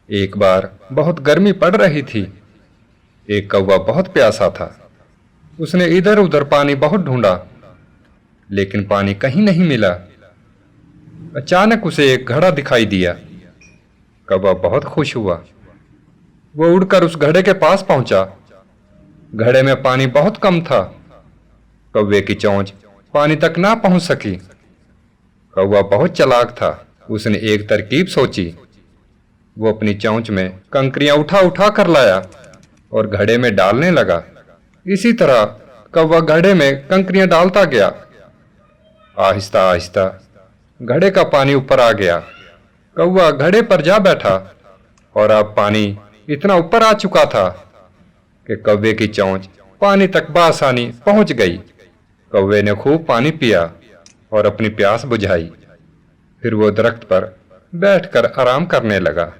एक बार बहुत गर्मी पड़ रही थी। एक कौवा बहुत प्यासा था। उसने इधर उधर पानी बहुत ढूंढा, लेकिन पानी कहीं नहीं मिला। अचानक उसे एक घड़ा दिखाई दिया। कौवा बहुत खुश हुआ। वो उड़कर उस घड़े के पास पहुंचा। घड़े में पानी बहुत कम था। कौवे की चोंच पानी तक ना पहुंच सकी। कौवा बहुत चालाक था। उसने एक तरकीब सोची। वो अपनी चोंच में कंकरियां उठा उठा कर लाया और घड़े में डालने लगा। इसी तरह कौवा घड़े में कंकरियां डालता गया। आहिस्ता आहिस्ता घड़े का पानी ऊपर आ गया। कौवा घड़े पर जा बैठा और अब पानी इतना ऊपर आ चुका था कि कौवे की चोंच पानी तक बआसानी पहुंच गई। कौवे ने खूब पानी पिया और अपनी प्यास बुझाई। फिर वो दरख्त पर बैठकर आराम करने लगा।